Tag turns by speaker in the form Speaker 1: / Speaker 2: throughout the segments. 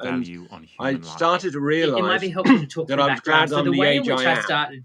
Speaker 1: and I started to
Speaker 2: It might be
Speaker 1: realise
Speaker 2: helpful to talk
Speaker 1: that
Speaker 2: from
Speaker 1: I was
Speaker 2: background.
Speaker 1: glad
Speaker 2: So
Speaker 1: I'm
Speaker 2: the
Speaker 1: the
Speaker 2: way in
Speaker 1: age
Speaker 2: which
Speaker 1: I
Speaker 2: I
Speaker 1: am.
Speaker 2: started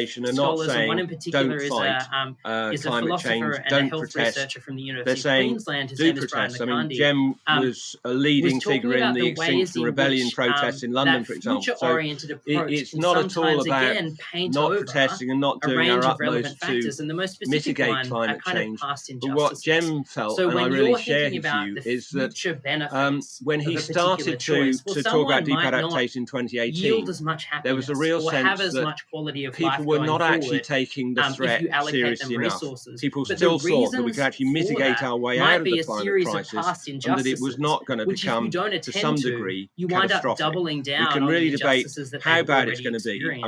Speaker 1: Adaptation are not
Speaker 2: scholars, and
Speaker 1: saying
Speaker 2: one in particular
Speaker 1: don't
Speaker 2: is
Speaker 1: fight
Speaker 2: a
Speaker 1: climate
Speaker 2: philosopher
Speaker 1: change,
Speaker 2: and a
Speaker 1: don't
Speaker 2: health
Speaker 1: protest.
Speaker 2: researcher from the
Speaker 1: They're
Speaker 2: University of
Speaker 1: saying
Speaker 2: Queensland. His
Speaker 1: do
Speaker 2: name is Brian
Speaker 1: protest. I mean,
Speaker 2: McCarty.
Speaker 1: Jem was a leading
Speaker 2: was talking
Speaker 1: figure in
Speaker 2: about
Speaker 1: the
Speaker 2: the ways
Speaker 1: Extinction
Speaker 2: in
Speaker 1: Rebellion
Speaker 2: which,
Speaker 1: protests in London,
Speaker 2: that
Speaker 1: for example. So
Speaker 2: future-oriented approach
Speaker 1: it's
Speaker 2: can
Speaker 1: not at all
Speaker 2: sometimes,
Speaker 1: about
Speaker 2: again, paint
Speaker 1: not
Speaker 2: over
Speaker 1: protesting and not
Speaker 2: a
Speaker 1: doing
Speaker 2: range
Speaker 1: our
Speaker 2: of relevant
Speaker 1: utmost
Speaker 2: factors,
Speaker 1: to
Speaker 2: and the most specific
Speaker 1: mitigate
Speaker 2: one
Speaker 1: climate
Speaker 2: are kind of
Speaker 1: change.
Speaker 2: past
Speaker 1: But what
Speaker 2: injustices.
Speaker 1: Jem felt,
Speaker 2: So
Speaker 1: and I
Speaker 2: when
Speaker 1: really
Speaker 2: you're
Speaker 1: share
Speaker 2: thinking
Speaker 1: his
Speaker 2: about
Speaker 1: view,
Speaker 2: the
Speaker 1: is that
Speaker 2: future benefits
Speaker 1: when he
Speaker 2: of a particular
Speaker 1: started
Speaker 2: choice, well,
Speaker 1: to talk
Speaker 2: someone
Speaker 1: about Deep
Speaker 2: might not
Speaker 1: Adaptation in
Speaker 2: yield
Speaker 1: 2018,
Speaker 2: as much happiness
Speaker 1: there was a real
Speaker 2: or have
Speaker 1: sense
Speaker 2: as
Speaker 1: that
Speaker 2: much quality of
Speaker 1: people
Speaker 2: life
Speaker 1: were
Speaker 2: going
Speaker 1: not actually
Speaker 2: forward,
Speaker 1: taking the
Speaker 2: if
Speaker 1: threat
Speaker 2: you allocate
Speaker 1: seriously
Speaker 2: them
Speaker 1: enough.
Speaker 2: resources.
Speaker 1: People
Speaker 2: But
Speaker 1: still
Speaker 2: the
Speaker 1: thought that we could
Speaker 2: reasons
Speaker 1: actually
Speaker 2: for
Speaker 1: mitigate
Speaker 2: that
Speaker 1: our way
Speaker 2: might
Speaker 1: out of
Speaker 2: be
Speaker 1: the
Speaker 2: a
Speaker 1: climate
Speaker 2: series of
Speaker 1: crisis,
Speaker 2: past
Speaker 1: and that it was
Speaker 2: injustices,
Speaker 1: not going to
Speaker 2: which if you
Speaker 1: become,
Speaker 2: don't
Speaker 1: to
Speaker 2: attend
Speaker 1: some
Speaker 2: to,
Speaker 1: degree,
Speaker 2: you wind up
Speaker 1: catastrophic.
Speaker 2: doubling
Speaker 1: We
Speaker 2: down
Speaker 1: can
Speaker 2: on
Speaker 1: really
Speaker 2: the
Speaker 1: debate
Speaker 2: injustices that
Speaker 1: how
Speaker 2: they've
Speaker 1: bad it's
Speaker 2: already
Speaker 1: going to be. I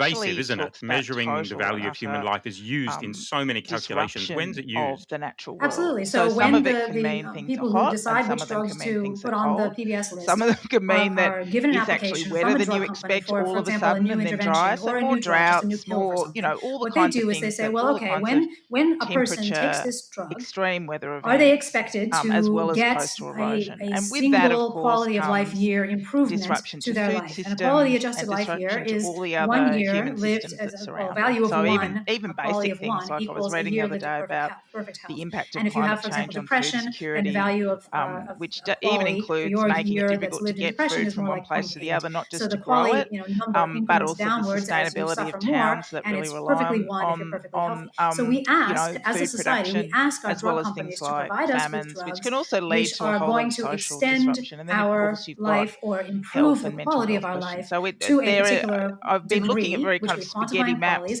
Speaker 3: pervasive, isn't it?
Speaker 4: talks about
Speaker 3: Measuring the
Speaker 4: total
Speaker 3: value
Speaker 4: and
Speaker 3: of human
Speaker 4: utter
Speaker 3: life is used in so many calculations. When's it
Speaker 4: disruption of
Speaker 3: used?
Speaker 4: the natural world.
Speaker 5: Absolutely.
Speaker 4: So
Speaker 5: So
Speaker 4: some
Speaker 5: when
Speaker 4: of it can
Speaker 5: the
Speaker 4: mean things are
Speaker 5: people who
Speaker 4: hot, and
Speaker 5: decide
Speaker 4: some
Speaker 5: which
Speaker 4: of them
Speaker 5: drugs
Speaker 4: can mean
Speaker 5: to
Speaker 4: things
Speaker 5: put
Speaker 4: are
Speaker 5: on the
Speaker 4: cold.
Speaker 5: PBS list
Speaker 4: Some of them can mean that
Speaker 5: are given an
Speaker 4: it's actually
Speaker 5: application
Speaker 4: wetter
Speaker 5: from a
Speaker 4: than you
Speaker 5: drug company
Speaker 4: expect
Speaker 5: for
Speaker 4: all of a
Speaker 5: example, a
Speaker 4: sudden
Speaker 5: new
Speaker 4: and then dry.
Speaker 5: intervention
Speaker 4: So
Speaker 5: or a
Speaker 4: more
Speaker 5: new drug, just a new
Speaker 4: droughts,
Speaker 5: pill for
Speaker 4: more,
Speaker 5: something.
Speaker 4: all the
Speaker 5: What they
Speaker 4: kinds of
Speaker 5: do is they
Speaker 4: things
Speaker 5: say,
Speaker 4: that
Speaker 5: well,
Speaker 4: all the
Speaker 5: okay,
Speaker 4: kinds of
Speaker 5: when a person takes
Speaker 4: temperature,
Speaker 5: this drug,
Speaker 4: extreme weather
Speaker 5: are they
Speaker 4: events,
Speaker 5: expected
Speaker 4: as
Speaker 5: to
Speaker 4: well as
Speaker 5: get
Speaker 4: coastal
Speaker 5: a
Speaker 4: erosion. And with
Speaker 5: single
Speaker 4: that, of course,
Speaker 5: quality of life
Speaker 4: comes
Speaker 5: year improvement
Speaker 4: disruption
Speaker 5: to
Speaker 4: to
Speaker 5: their
Speaker 4: food
Speaker 5: life? And a quality
Speaker 4: systems
Speaker 5: adjusted
Speaker 4: and
Speaker 5: life year
Speaker 4: disruption to
Speaker 5: is
Speaker 4: all the
Speaker 5: 1
Speaker 4: other
Speaker 5: year
Speaker 4: human
Speaker 5: lived
Speaker 4: systems
Speaker 5: as
Speaker 4: that
Speaker 5: a
Speaker 4: surround
Speaker 5: value
Speaker 4: them.
Speaker 5: of
Speaker 4: So
Speaker 5: one,
Speaker 4: even
Speaker 5: a quality
Speaker 4: basic
Speaker 5: of
Speaker 4: things,
Speaker 5: one
Speaker 4: like I was
Speaker 5: equals a
Speaker 4: reading the
Speaker 5: year
Speaker 4: other
Speaker 5: lived
Speaker 4: day
Speaker 5: at
Speaker 4: about
Speaker 5: perfect health.
Speaker 4: the impact of
Speaker 5: And if you
Speaker 4: climate
Speaker 5: have, for example,
Speaker 4: change on food
Speaker 5: depression and the
Speaker 4: security,
Speaker 5: value of
Speaker 4: which even
Speaker 5: quality,
Speaker 4: includes
Speaker 5: your
Speaker 4: making it
Speaker 5: year that's
Speaker 4: difficult to
Speaker 5: lived in
Speaker 4: get
Speaker 5: depression
Speaker 4: food
Speaker 5: is
Speaker 4: from
Speaker 5: more
Speaker 4: one
Speaker 5: like
Speaker 4: place to the
Speaker 5: 28.
Speaker 4: other, not
Speaker 5: So
Speaker 4: just
Speaker 5: the
Speaker 4: to grow
Speaker 5: quality,
Speaker 4: it,
Speaker 5: number
Speaker 4: but
Speaker 5: increments
Speaker 4: also the
Speaker 5: downwards as you
Speaker 4: sustainability
Speaker 5: suffer
Speaker 4: of
Speaker 5: more,
Speaker 4: towns that
Speaker 5: and
Speaker 4: really
Speaker 5: it's
Speaker 4: rely
Speaker 5: perfectly one if you're perfectly healthy. So we ask, as a
Speaker 4: food
Speaker 5: society, we
Speaker 4: production,
Speaker 5: ask our
Speaker 4: as well
Speaker 5: drug
Speaker 4: as
Speaker 5: companies
Speaker 4: things
Speaker 5: to
Speaker 4: like
Speaker 5: provide us with
Speaker 4: famines, which
Speaker 5: drugs
Speaker 4: can also lead
Speaker 5: which
Speaker 4: to a
Speaker 5: are
Speaker 4: whole lot
Speaker 5: going
Speaker 4: of
Speaker 5: to
Speaker 4: social
Speaker 5: extend
Speaker 4: disruption. And then, of
Speaker 5: our
Speaker 4: course, you've got
Speaker 5: life or improve
Speaker 4: health
Speaker 5: the
Speaker 4: and mental
Speaker 5: quality
Speaker 4: health
Speaker 5: of our
Speaker 4: questions.
Speaker 5: life
Speaker 4: So
Speaker 5: to a
Speaker 4: there,
Speaker 5: particular
Speaker 4: I've been looking at
Speaker 5: degree,
Speaker 4: very
Speaker 5: which
Speaker 4: kind
Speaker 5: we
Speaker 4: of
Speaker 5: quantify
Speaker 4: spaghetti
Speaker 5: in
Speaker 4: maps
Speaker 5: qualities,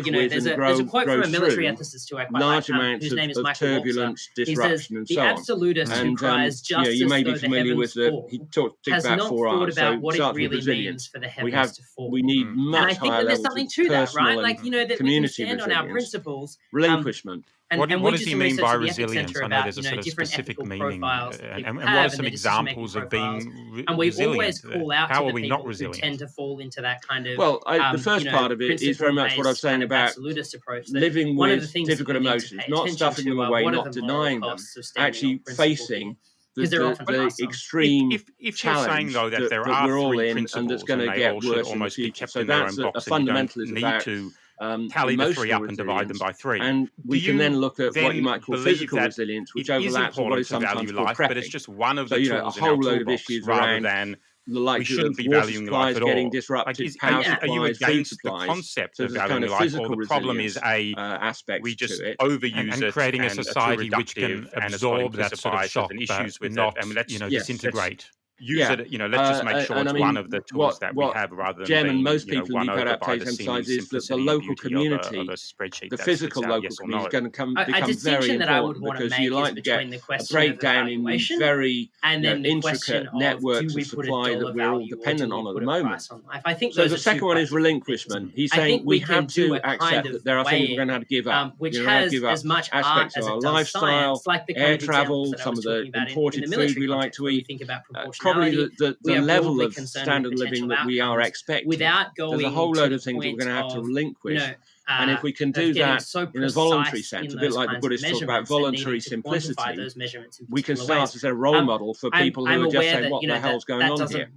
Speaker 1: live
Speaker 2: you know,
Speaker 1: with
Speaker 2: there's
Speaker 1: and
Speaker 2: a quote from
Speaker 1: grow
Speaker 2: a military
Speaker 1: through
Speaker 2: ethicist who I quite
Speaker 1: large
Speaker 2: like,
Speaker 1: amounts
Speaker 2: whose name is
Speaker 1: of
Speaker 2: Michael Walzer.
Speaker 1: turbulence,
Speaker 2: He
Speaker 1: disruption,
Speaker 2: says,
Speaker 1: and
Speaker 2: the
Speaker 1: so on.
Speaker 2: absolutist who
Speaker 1: And
Speaker 2: cries justice
Speaker 1: you may
Speaker 2: though
Speaker 1: be
Speaker 2: the
Speaker 1: familiar
Speaker 2: heavens
Speaker 1: with
Speaker 2: fall
Speaker 1: he talked
Speaker 2: has
Speaker 1: about
Speaker 2: not
Speaker 1: 4
Speaker 2: thought
Speaker 1: R's.
Speaker 2: about
Speaker 1: So
Speaker 2: what it
Speaker 1: starts with
Speaker 2: really
Speaker 1: resilience.
Speaker 2: means for the
Speaker 1: We
Speaker 2: heavens
Speaker 1: have
Speaker 2: to fall.
Speaker 1: we need
Speaker 2: And
Speaker 1: much
Speaker 2: I think
Speaker 1: higher
Speaker 2: that there's
Speaker 1: levels
Speaker 2: something
Speaker 1: of
Speaker 2: to that, right?
Speaker 1: personal
Speaker 2: Like,
Speaker 1: and
Speaker 2: you know, that we can
Speaker 1: community
Speaker 2: stand on our
Speaker 1: resilience,
Speaker 2: principles.
Speaker 1: relinquishment.
Speaker 2: And
Speaker 6: What
Speaker 2: we
Speaker 6: does
Speaker 2: did
Speaker 6: he
Speaker 2: some
Speaker 6: mean
Speaker 2: research
Speaker 6: by
Speaker 2: at the
Speaker 6: resilience?
Speaker 2: Epicenter
Speaker 6: I know
Speaker 2: about,
Speaker 6: there's a
Speaker 2: you know,
Speaker 6: sort of
Speaker 2: different
Speaker 6: specific
Speaker 2: ethical
Speaker 6: meaning.
Speaker 2: profiles that people
Speaker 6: And
Speaker 2: have,
Speaker 6: what are some
Speaker 2: and they're decision-making
Speaker 6: examples of
Speaker 2: profiles.
Speaker 6: being
Speaker 2: And we
Speaker 6: resilient?
Speaker 2: always call out
Speaker 6: How
Speaker 2: to
Speaker 6: are
Speaker 2: the
Speaker 6: we
Speaker 2: people
Speaker 6: not
Speaker 2: who
Speaker 6: resilient?
Speaker 2: tend to fall into that kind of
Speaker 1: Well, the first
Speaker 2: you know,
Speaker 1: part of it is very much what I was
Speaker 2: principle-based
Speaker 1: saying
Speaker 2: kind of
Speaker 1: about
Speaker 2: absolutist approach. That
Speaker 1: living
Speaker 2: one of the
Speaker 1: with
Speaker 2: things
Speaker 1: difficult
Speaker 2: that we need to
Speaker 1: emotions,
Speaker 2: pay
Speaker 1: not
Speaker 2: attention
Speaker 1: stuffing them
Speaker 2: to are
Speaker 1: away,
Speaker 2: what are
Speaker 1: not
Speaker 2: the moral
Speaker 1: denying them,
Speaker 2: costs of standing on
Speaker 1: actually
Speaker 2: principle
Speaker 1: facing
Speaker 2: here, because there often are
Speaker 1: the
Speaker 2: some.
Speaker 1: extreme
Speaker 6: If you're saying
Speaker 1: challenge
Speaker 6: though that there
Speaker 1: that
Speaker 6: are
Speaker 1: we're all
Speaker 6: three
Speaker 1: in and
Speaker 6: principles
Speaker 1: that's going
Speaker 6: and
Speaker 1: to
Speaker 6: they
Speaker 1: get
Speaker 6: all should
Speaker 1: worse in the
Speaker 6: almost be
Speaker 1: future.
Speaker 6: kept
Speaker 1: So
Speaker 6: in their own
Speaker 1: that's
Speaker 6: box,
Speaker 1: a
Speaker 6: and you don't
Speaker 1: fundamental is
Speaker 6: need
Speaker 1: about
Speaker 6: to tally the three
Speaker 1: emotional
Speaker 6: up and divide them
Speaker 1: resilience.
Speaker 6: by three.
Speaker 1: And we
Speaker 6: Do
Speaker 1: can then
Speaker 6: you
Speaker 1: look at what you
Speaker 6: then
Speaker 1: might call
Speaker 6: believe
Speaker 1: physical
Speaker 6: that
Speaker 1: resilience, which
Speaker 6: it is
Speaker 1: overlaps with what
Speaker 6: important
Speaker 1: is
Speaker 6: to value
Speaker 1: sometimes called
Speaker 6: life, but it's
Speaker 1: prepping.
Speaker 6: just one of
Speaker 1: So,
Speaker 6: the
Speaker 1: you know, a
Speaker 6: tools in our
Speaker 1: whole load of
Speaker 6: toolbox
Speaker 1: issues
Speaker 6: rather
Speaker 1: around
Speaker 6: than
Speaker 1: the likelihood of water supplies getting disrupted, power supplies, food supplies.
Speaker 3: The concept
Speaker 1: so
Speaker 3: of
Speaker 1: there's
Speaker 3: valuing
Speaker 1: kind of
Speaker 3: life,
Speaker 1: physical
Speaker 3: or the problem is
Speaker 1: aspects
Speaker 3: we just
Speaker 1: to it.
Speaker 3: overuse
Speaker 7: and
Speaker 3: it
Speaker 7: creating a
Speaker 3: and
Speaker 7: society which can absorb that sort of shock,
Speaker 3: and issues
Speaker 7: but
Speaker 3: with
Speaker 7: not,
Speaker 3: it. I mean, let's
Speaker 7: disintegrate.
Speaker 3: Use it, let's just make sure it's one of the tools that we have, rather than
Speaker 1: Jem
Speaker 3: being,
Speaker 1: and most people in
Speaker 3: won
Speaker 1: Deep
Speaker 3: over by
Speaker 1: Adaptation
Speaker 3: the seeming
Speaker 1: emphasize is that the
Speaker 3: simplicity and
Speaker 1: local
Speaker 3: beauty
Speaker 1: community,
Speaker 3: of a spreadsheet
Speaker 1: the
Speaker 3: that
Speaker 1: physical
Speaker 3: spits out
Speaker 1: local
Speaker 3: yes or
Speaker 1: community
Speaker 3: no.
Speaker 1: is going to
Speaker 2: A
Speaker 1: become very
Speaker 2: distinction that I would
Speaker 1: important,
Speaker 2: want to
Speaker 1: because
Speaker 2: make
Speaker 1: you
Speaker 2: is
Speaker 1: like to get
Speaker 2: between the
Speaker 1: a
Speaker 2: question of
Speaker 1: breakdown in these
Speaker 2: evaluation
Speaker 1: very
Speaker 2: and then the
Speaker 1: intricate
Speaker 2: question of,
Speaker 1: networks
Speaker 2: do we
Speaker 1: of
Speaker 2: put a
Speaker 1: supply
Speaker 2: dollar
Speaker 1: that we're all
Speaker 2: value or
Speaker 1: dependent
Speaker 2: do we
Speaker 1: on at
Speaker 2: put
Speaker 1: the
Speaker 2: a
Speaker 1: moment.
Speaker 2: price on life? I think
Speaker 1: So
Speaker 2: those
Speaker 1: the
Speaker 2: are two
Speaker 1: second one is
Speaker 2: quite different
Speaker 1: relinquishment.
Speaker 2: things.
Speaker 1: He's
Speaker 2: I
Speaker 1: saying
Speaker 2: think
Speaker 1: we
Speaker 2: can
Speaker 1: have
Speaker 2: do
Speaker 1: to
Speaker 2: a kind
Speaker 1: accept
Speaker 2: of
Speaker 1: that there are things we're going to have to give up.
Speaker 2: which
Speaker 1: You're going to have
Speaker 2: has
Speaker 1: to give up
Speaker 2: as much art
Speaker 1: aspects
Speaker 2: as
Speaker 1: of
Speaker 2: it
Speaker 1: our
Speaker 2: does
Speaker 1: lifestyle,
Speaker 2: science, like the kind
Speaker 1: air
Speaker 2: of examples
Speaker 1: travel,
Speaker 2: that I
Speaker 1: some
Speaker 2: was
Speaker 1: of the
Speaker 2: talking about
Speaker 1: imported
Speaker 2: in the
Speaker 1: food
Speaker 2: military
Speaker 1: we like
Speaker 2: context,
Speaker 1: to
Speaker 2: when we
Speaker 1: eat.
Speaker 2: think about proportionality.
Speaker 1: Probably the
Speaker 2: we are
Speaker 1: level
Speaker 2: broadly
Speaker 1: of
Speaker 2: concerned
Speaker 1: standard
Speaker 2: with
Speaker 1: living
Speaker 2: potential
Speaker 1: that we are
Speaker 2: outcomes
Speaker 1: expecting.
Speaker 2: without going
Speaker 1: There's a whole
Speaker 2: to
Speaker 1: load
Speaker 2: the
Speaker 1: of things that we're
Speaker 2: point
Speaker 1: going to have to
Speaker 2: of,
Speaker 1: relinquish.
Speaker 2: you know,
Speaker 1: and if we can do that in a voluntary sense, a bit like the Buddhists talk about voluntary simplicity, we can start to set a role model for people who are just saying, what the hell's going on here?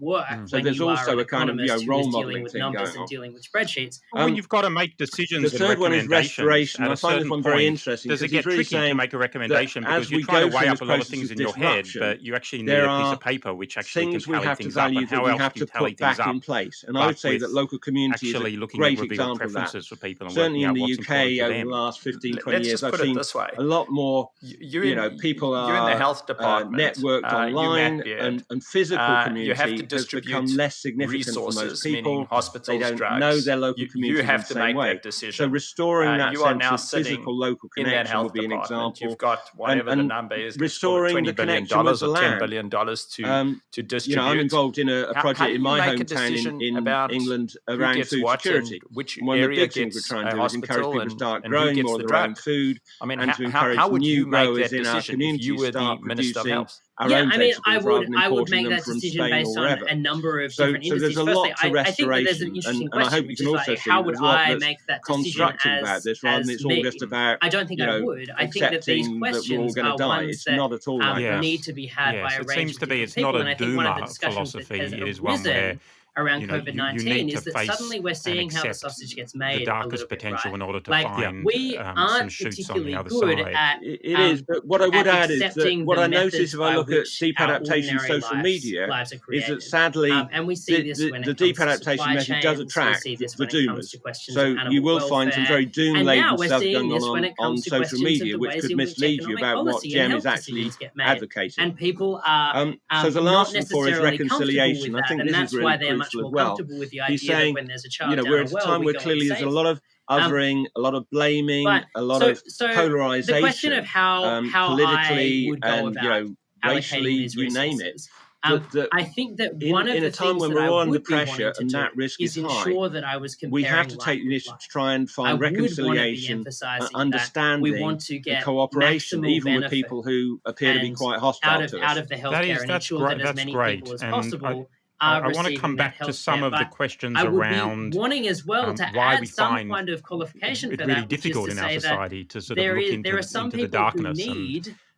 Speaker 1: So there's also a kind of role modeling thing going on.
Speaker 2: Dealing with spreadsheets.
Speaker 3: When you've got to make decisions,
Speaker 1: the third one is restoration. I find this one very interesting.
Speaker 3: Does it get
Speaker 1: really
Speaker 3: tricky to make a recommendation because you're trying to weigh up a lot of things in your head, but you actually need a piece of paper which actually can tally things up, and how else do you tally things up?
Speaker 1: In place. And I would say that local community is a great example of that. Certainly in the UK over the last 15, 20 years, I've seen a lot more, people are
Speaker 8: in the health department,
Speaker 1: networked online, and physical community has become less significant for most people. They don't know their local community in the same way. So restoring that sense of physical local connection would be an example.
Speaker 8: You've got whatever the number is,
Speaker 1: restoring the connection with the land.
Speaker 8: $10 billion to distribute.
Speaker 1: I'm involved in a project in my hometown in England around food security. One of the big things we're trying to do is encourage people to start growing more of their own food, and to encourage new growers in our community to start producing our own vegetables rather than importing them from Spain or wherever.
Speaker 2: A number of different
Speaker 1: so there's a lot to restoration, and I hope you can also see there's a lot that's constructive about this, rather than it's all just about
Speaker 2: I don't think I would. I think that these questions are ones that
Speaker 1: not at all
Speaker 2: need to be had by a range of different people. And I think one of the discussions that has arisen around COVID-19 is that suddenly we're seeing how the sausage gets made.
Speaker 7: The darkest potential in order to find
Speaker 2: we aren't
Speaker 7: some shoots on
Speaker 2: particularly
Speaker 7: the other
Speaker 2: good
Speaker 7: side.
Speaker 2: at
Speaker 1: it is, but what I would add is that what I notice if I look at Deep Adaptation social media is that sadly
Speaker 2: and we see this
Speaker 1: the Deep Adaptation method does attract the doomers. So you will find some very doom-laden stuff going on social media, which could mislead you about what Jem is actually advocating.
Speaker 2: And people are
Speaker 1: so the last one for is reconciliation.
Speaker 2: I think this is really crucial as well.
Speaker 1: He's saying, we're at a time where clearly there's a lot of othering, a lot of blaming, a lot of polarization.
Speaker 2: The question of how
Speaker 1: politically
Speaker 2: I would go about
Speaker 1: racially, you name it.
Speaker 2: I think that one of
Speaker 1: in
Speaker 2: the
Speaker 1: a time
Speaker 2: things
Speaker 1: when
Speaker 2: that
Speaker 1: we're
Speaker 2: I
Speaker 1: all under
Speaker 2: would be
Speaker 1: pressure
Speaker 2: wanting
Speaker 1: and
Speaker 2: to
Speaker 1: that
Speaker 2: do
Speaker 1: risk
Speaker 2: is
Speaker 1: is high,
Speaker 2: ensure that I was
Speaker 1: we have to
Speaker 2: comparing
Speaker 1: take the initiative to try and find
Speaker 2: I would
Speaker 1: reconciliation,
Speaker 2: want to be emphasizing
Speaker 1: understanding,
Speaker 2: that we want to get
Speaker 1: and cooperation,
Speaker 2: maximal
Speaker 1: even with
Speaker 2: benefit
Speaker 1: people who appear to be quite hostile to us.
Speaker 2: out of the healthcare and ensure that as many people as possible.
Speaker 7: I want to come back to some of the questions around
Speaker 2: wanting as well to
Speaker 7: why
Speaker 2: add
Speaker 7: we
Speaker 2: some
Speaker 7: find
Speaker 2: kind of qualification
Speaker 7: it
Speaker 2: for
Speaker 7: really
Speaker 2: that,
Speaker 7: difficult in our society to sort of look into the darkness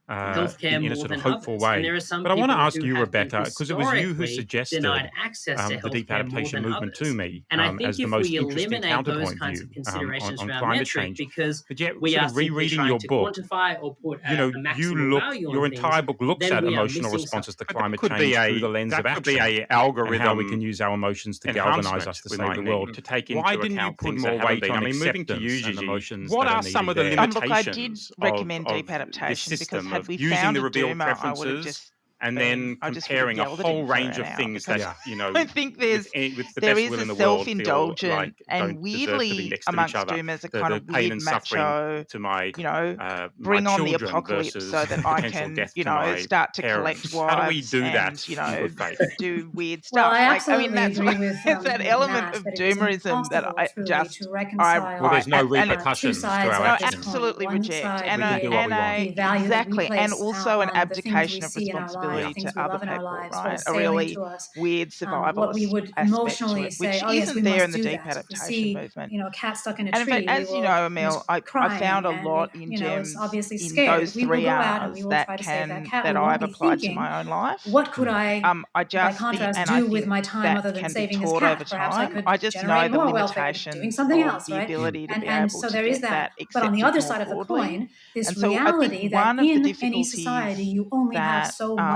Speaker 2: healthcare
Speaker 7: in a
Speaker 2: more
Speaker 7: sort
Speaker 2: than
Speaker 7: of hopeful
Speaker 2: others.
Speaker 7: way.
Speaker 2: And there are some
Speaker 7: but I want to
Speaker 2: people
Speaker 7: ask
Speaker 2: who
Speaker 7: you,
Speaker 2: have
Speaker 7: Rebecca, because it was you who
Speaker 2: historically
Speaker 7: suggested
Speaker 2: denied access to
Speaker 7: the Deep
Speaker 2: healthcare
Speaker 7: Adaptation
Speaker 2: more than
Speaker 7: movement
Speaker 2: others.
Speaker 7: to me
Speaker 2: And I think
Speaker 7: as the
Speaker 2: if
Speaker 7: most
Speaker 2: we
Speaker 7: interesting
Speaker 2: eliminate those
Speaker 7: counterpoint
Speaker 2: kinds
Speaker 7: view
Speaker 2: of considerations
Speaker 7: on
Speaker 2: around
Speaker 7: climate
Speaker 2: metric,
Speaker 7: change,
Speaker 2: because
Speaker 7: but yet
Speaker 2: we
Speaker 7: sort
Speaker 2: are
Speaker 7: of rereading
Speaker 2: trying
Speaker 7: your
Speaker 2: to
Speaker 7: book,
Speaker 2: quantify or put a maximum value on
Speaker 7: your
Speaker 2: things,
Speaker 7: entire book looks
Speaker 2: then
Speaker 7: at
Speaker 2: we are
Speaker 7: emotional
Speaker 2: missing
Speaker 7: responses to
Speaker 2: something.
Speaker 7: climate change through the lens of action,
Speaker 3: an algorithm,
Speaker 7: and how we can use our emotions to galvanize us to save the world.
Speaker 3: To take into
Speaker 7: Why didn't you
Speaker 3: account
Speaker 7: put
Speaker 3: things
Speaker 7: more
Speaker 3: that
Speaker 7: weight on
Speaker 3: moving to
Speaker 7: acceptance and
Speaker 3: UGG,
Speaker 7: emotions?
Speaker 3: what are some of the
Speaker 7: limitations?
Speaker 4: Look, I did recommend
Speaker 3: of
Speaker 4: Deep Adaptation
Speaker 3: this system
Speaker 4: because had
Speaker 3: of
Speaker 4: we
Speaker 3: using
Speaker 4: found
Speaker 3: the
Speaker 4: a
Speaker 3: revealed
Speaker 4: doomer, I would have
Speaker 3: preferences
Speaker 4: just
Speaker 3: and then comparing a whole range of things that
Speaker 4: I think there is a self-indulgent and weirdly amongst doomers a kind of weird macho,
Speaker 3: to my,
Speaker 4: bring on the apocalypse so that I can, start to collect wives.
Speaker 3: How do we do that?
Speaker 4: Do weird stuff.
Speaker 5: I mean, that's
Speaker 4: it's that element of doomerism that I just, well,
Speaker 7: there's no repercussions to our actions.
Speaker 4: Absolutely reject, and
Speaker 5: exactly,
Speaker 4: and also an abdication of responsibility to other people, right? A really weird survivalist aspect to it, which isn't there in the Deep Adaptation movement.
Speaker 5: A cat stuck in a
Speaker 4: tree. And in fact, as you know, Emil, I found a lot in Jem's in those 3 R's that I've applied to my own life.
Speaker 5: What could I,
Speaker 4: by contrast,
Speaker 5: do with my time other than saving his cat? Perhaps I could
Speaker 4: I just know the limitations
Speaker 5: doing something else,
Speaker 4: the ability to be
Speaker 5: and
Speaker 4: able
Speaker 5: so
Speaker 4: to
Speaker 5: there is
Speaker 4: get that
Speaker 5: But on the other side of the
Speaker 4: broadly.
Speaker 5: coin, this
Speaker 4: And so
Speaker 5: reality that
Speaker 4: one of the
Speaker 5: in any
Speaker 4: difficulties
Speaker 5: society you only have so much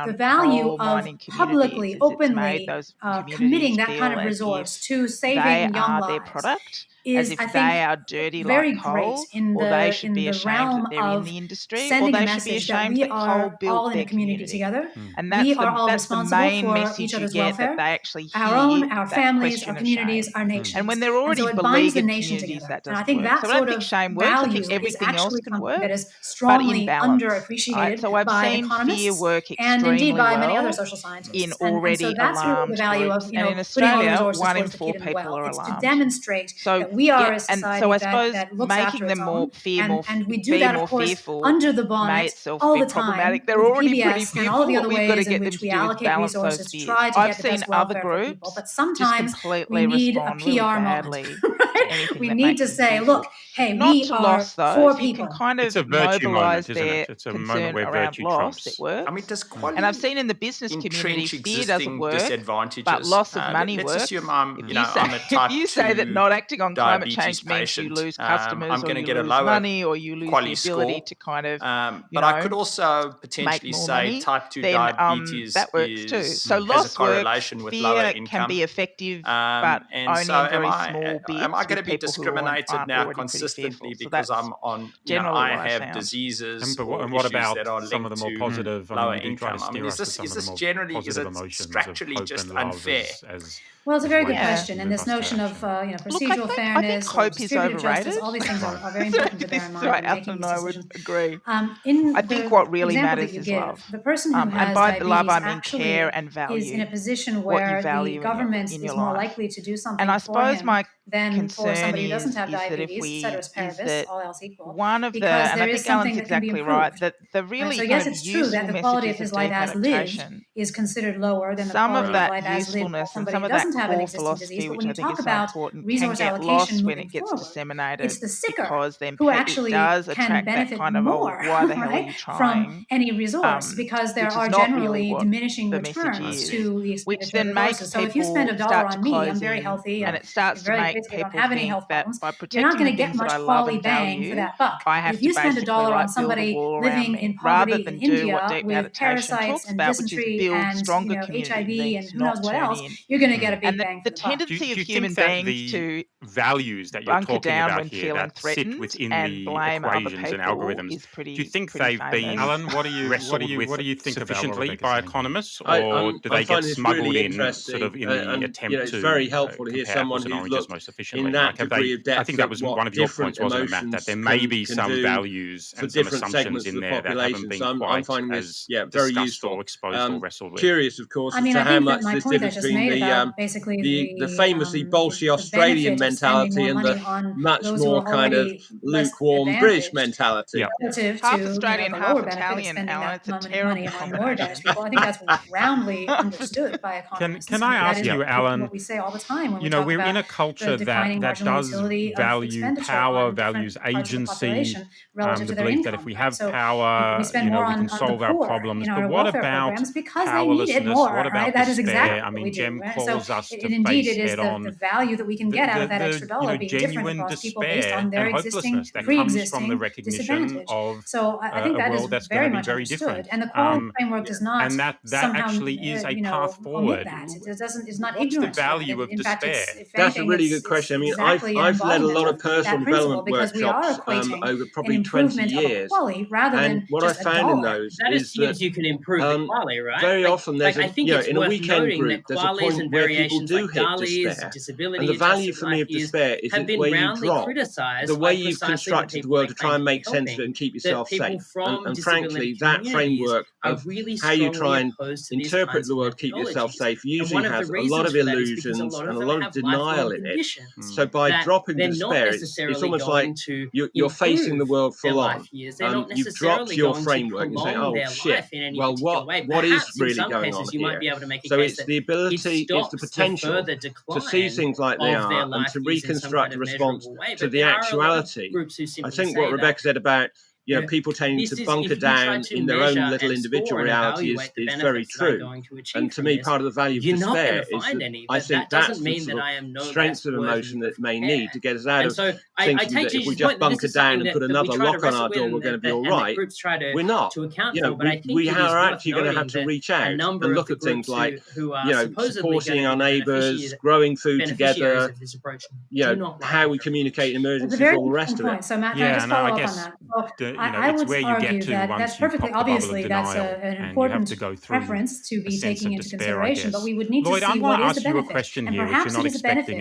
Speaker 4: around
Speaker 5: the value
Speaker 4: coal
Speaker 5: of
Speaker 4: mining
Speaker 5: publicly,
Speaker 4: communities is it's
Speaker 5: openly
Speaker 4: made those
Speaker 5: committing
Speaker 4: communities
Speaker 5: that kind
Speaker 4: feel
Speaker 5: of
Speaker 4: as
Speaker 5: resource
Speaker 4: if
Speaker 5: to
Speaker 4: they
Speaker 5: saving young
Speaker 4: are their
Speaker 5: lives
Speaker 4: product, as
Speaker 5: is,
Speaker 4: if
Speaker 5: I
Speaker 4: they
Speaker 5: think,
Speaker 4: are dirty
Speaker 5: very
Speaker 4: like
Speaker 5: great
Speaker 4: coal,
Speaker 5: in
Speaker 4: or they
Speaker 5: the
Speaker 4: should be ashamed
Speaker 5: realm
Speaker 4: that they're in
Speaker 5: of
Speaker 4: the industry, or
Speaker 5: sending a
Speaker 4: they should be
Speaker 5: message that
Speaker 4: ashamed
Speaker 5: we
Speaker 4: that coal
Speaker 5: are
Speaker 4: built
Speaker 5: all in
Speaker 4: their
Speaker 5: a community
Speaker 4: community.
Speaker 5: together.
Speaker 4: And
Speaker 5: We are all
Speaker 4: that's the
Speaker 5: responsible
Speaker 4: main
Speaker 5: for
Speaker 4: message
Speaker 5: each
Speaker 4: you
Speaker 5: other's
Speaker 4: get, that
Speaker 5: welfare,
Speaker 4: they actually
Speaker 5: our
Speaker 4: hear
Speaker 5: own, our
Speaker 4: that
Speaker 5: families,
Speaker 4: question
Speaker 5: our
Speaker 4: of
Speaker 5: communities,
Speaker 4: shame.
Speaker 5: our nations.
Speaker 4: And when they're
Speaker 5: And so
Speaker 4: already
Speaker 5: it binds the
Speaker 4: beleaguered
Speaker 5: nation
Speaker 4: communities,
Speaker 5: together.
Speaker 4: that
Speaker 5: And I
Speaker 4: doesn't
Speaker 5: think
Speaker 4: work.
Speaker 5: that
Speaker 4: So I don't
Speaker 5: sort
Speaker 4: think
Speaker 5: of
Speaker 4: shame works. I think
Speaker 5: value is
Speaker 4: everything else
Speaker 5: actually
Speaker 4: can
Speaker 5: something
Speaker 4: work,
Speaker 5: that is
Speaker 4: but in
Speaker 5: strongly
Speaker 4: balance.
Speaker 5: underappreciated
Speaker 4: Right? So I've
Speaker 5: by
Speaker 4: seen fear
Speaker 5: economists
Speaker 4: work
Speaker 5: and indeed
Speaker 4: extremely
Speaker 5: by many other
Speaker 4: well
Speaker 5: social scientists.
Speaker 4: in
Speaker 5: And so
Speaker 4: already
Speaker 5: that's really the
Speaker 4: alarmed
Speaker 5: value
Speaker 4: groups.
Speaker 5: of,
Speaker 4: And in
Speaker 5: putting all the
Speaker 4: Australia,
Speaker 5: resources
Speaker 4: 1 in
Speaker 5: towards the
Speaker 4: 4
Speaker 5: kid in the
Speaker 4: people
Speaker 5: well.
Speaker 4: are
Speaker 5: It's to
Speaker 4: alarmed.
Speaker 5: demonstrate
Speaker 4: So
Speaker 5: that we are a
Speaker 4: and
Speaker 5: society
Speaker 4: so I suppose
Speaker 5: that looks
Speaker 4: making
Speaker 5: after its
Speaker 4: them
Speaker 5: own. And we do
Speaker 4: be
Speaker 5: that,
Speaker 4: more
Speaker 5: of course,
Speaker 4: fearful
Speaker 5: under the
Speaker 4: may
Speaker 5: bonnet
Speaker 4: itself
Speaker 5: all
Speaker 4: be
Speaker 5: the
Speaker 4: problematic.
Speaker 5: time
Speaker 4: They're
Speaker 5: with
Speaker 4: already pretty
Speaker 5: PBS and all of the
Speaker 4: fearful.
Speaker 5: other
Speaker 4: What we've got to
Speaker 5: ways in
Speaker 4: get them
Speaker 5: which
Speaker 4: to
Speaker 5: we
Speaker 4: do is
Speaker 5: allocate
Speaker 4: balance those
Speaker 5: resources to
Speaker 4: fears.
Speaker 5: try to
Speaker 4: I've
Speaker 5: get the
Speaker 4: seen
Speaker 5: best
Speaker 4: other
Speaker 5: welfare for people.
Speaker 4: groups
Speaker 5: But
Speaker 4: just
Speaker 5: sometimes we
Speaker 4: completely
Speaker 5: need a
Speaker 4: respond really
Speaker 5: PR moment,
Speaker 4: badly
Speaker 5: right?
Speaker 4: to anything
Speaker 5: We
Speaker 4: that
Speaker 5: need
Speaker 4: makes
Speaker 5: to
Speaker 4: them
Speaker 5: say,
Speaker 4: fearful.
Speaker 5: look, hey,
Speaker 4: Not
Speaker 5: we
Speaker 4: to
Speaker 5: are
Speaker 4: loss, though.
Speaker 5: for
Speaker 4: You can
Speaker 5: people.
Speaker 4: kind
Speaker 7: It's
Speaker 4: of
Speaker 7: a virtue
Speaker 4: mobilize
Speaker 7: moment, isn't
Speaker 4: their
Speaker 7: it? It's a moment
Speaker 4: concern
Speaker 7: where
Speaker 4: around
Speaker 7: virtue
Speaker 4: loss. It
Speaker 7: trumps.
Speaker 4: works.
Speaker 8: I mean, does quality
Speaker 4: And I've seen in the business community,
Speaker 8: entrench
Speaker 4: fear doesn't
Speaker 8: existing
Speaker 4: work,
Speaker 8: disadvantages?
Speaker 4: but loss of money
Speaker 8: Let's
Speaker 4: works.
Speaker 8: assume I'm
Speaker 4: If
Speaker 8: a
Speaker 4: you say,
Speaker 8: type
Speaker 4: if you say that
Speaker 8: 2
Speaker 4: not acting on climate
Speaker 8: diabetes
Speaker 4: change means you
Speaker 8: patient.
Speaker 4: lose
Speaker 8: I'm
Speaker 4: customers, or
Speaker 8: going to
Speaker 4: you
Speaker 8: get a
Speaker 4: lose
Speaker 8: lower
Speaker 4: money, or you lose the
Speaker 8: quality
Speaker 4: ability
Speaker 8: score.
Speaker 4: to kind of,
Speaker 8: But I could also
Speaker 4: make
Speaker 8: potentially
Speaker 4: more
Speaker 8: say
Speaker 4: money,
Speaker 8: type 2
Speaker 4: then
Speaker 8: diabetes
Speaker 4: that works too. So
Speaker 8: has a
Speaker 4: loss works.
Speaker 8: correlation with lower
Speaker 4: Fear can
Speaker 8: income.
Speaker 4: be effective, but
Speaker 8: And
Speaker 4: only
Speaker 8: so
Speaker 4: in very small bits.
Speaker 8: am I I going to be discriminated now consistently because I'm on, I have diseases or
Speaker 7: what
Speaker 8: issues
Speaker 7: about
Speaker 8: that are
Speaker 7: some of the more
Speaker 8: linked
Speaker 7: positive,
Speaker 8: to lower income? I mean, is this generally, is it structurally just unfair?
Speaker 9: Well, it's a very good question, and this notion of procedural fairness,
Speaker 4: I think hope is
Speaker 9: distributive
Speaker 4: overrated.
Speaker 9: justice, all these things are very important to bear in mind when making these decisions.
Speaker 4: Agree.
Speaker 9: I
Speaker 4: think what really matters is love.
Speaker 9: The person who has
Speaker 4: and by
Speaker 9: diabetes
Speaker 4: love, I mean
Speaker 9: actually
Speaker 4: care and value
Speaker 9: is in a position where the government is more likely to do something for him than for somebody who doesn't have diabetes, ceteris paribus, all else equal.
Speaker 4: One of the,
Speaker 9: because
Speaker 4: and
Speaker 9: there
Speaker 4: I
Speaker 9: is
Speaker 4: think Alan's
Speaker 9: something that can be
Speaker 4: exactly
Speaker 9: improved.
Speaker 4: right, that the really
Speaker 9: so yes, it's true that the quality of his life as lived is considered lower than the quality of life as lived by somebody who doesn't have an existing disease. But when you talk about resource allocation moving forward, it's the sicker who actually can benefit more, right, from any resource, because there are generally diminishing returns to the expenditure of resources. So if you spend $1 on me, I'm very healthy, and it starts to make people don't have any health problems, you're not going to get much quality bang for that buck. If you spend $1 on somebody living in poverty in India with parasites and dysentery and HIV and who knows what else, you're going to get a big bang for the buck.
Speaker 4: Tendency of human beings to
Speaker 7: values that you're talking about here that sit within the equations and algorithms, do you think they've been, Alan, what do you think sufficiently by economists, or do they get smuggled in sort of in the attempt to
Speaker 1: it's very helpful to hear someone who's looked
Speaker 7: most efficiently?
Speaker 1: in that degree of depth.
Speaker 7: I think that was one of your points, wasn't it, Matt, that there may be some values and some assumptions in there that haven't been quite as
Speaker 1: very
Speaker 7: discussed
Speaker 1: useful.
Speaker 7: or exposed or wrestled with.
Speaker 1: Curious, of course, as to how much this difference between the famously bolshy Australian mentality and the much more kind of lukewarm British mentality.
Speaker 4: Half Australian, half Italian, Alan. It's a terrible combination.
Speaker 9: I think that's roundly understood by economists.
Speaker 7: Can I ask you, Alan?
Speaker 9: What we say all the time when we talk
Speaker 7: we're
Speaker 9: about
Speaker 7: in a culture that does value power, values agency, the belief that if we have power, we can solve our problems. But what about powerlessness? What about despair? I mean, Jem calls us to face head-on
Speaker 9: the value that we can get out of that extra dollar being different across people based on their existing pre-existing disadvantage.
Speaker 7: So
Speaker 9: I think that is very much understood, and the quality framework does not
Speaker 7: and that actually is a path forward.
Speaker 9: It's not
Speaker 7: What's
Speaker 9: ignorant.
Speaker 7: the value of despair?
Speaker 1: That's a really good question. I mean, I've led a lot of personal development workshops over probably 20 years, and what I found in those is that
Speaker 10: you can improve the quality, right?
Speaker 1: Very often there's in a weekend group there's a point where people do hit despair, and the value for me of despair isn't where you drop, the way you've constructed the world to try and make sense of it and keep yourself safe. And frankly, that framework of how you try and interpret the world, keep yourself safe, usually has a lot of illusions and a lot of denial in it. So by dropping despair, it's almost like you're facing the world full on. You've dropped your framework and you say, oh shit, well what is really going on here? So it's the ability, it's the potential to see things like they are and to reconstruct a response to the actuality. I think what Rebecca said about people tending to bunker down in their own little individual reality is very true. And to me, part of the value of despair is that I think that's the sort of strength of emotion that may need to get us out of thinking that if we just bunker down and put another lock on our door, we're going to be all right. We're not. We are actually going to have to reach out and look at things like supporting our neighbours, growing food together, how we communicate in emergencies, all the rest of it.
Speaker 9: So Matt, can I just follow up on that? I would argue that that's perfectly obviously that's an important preference to be taking into consideration, but we would need to see what is the benefit, and perhaps it is a benefit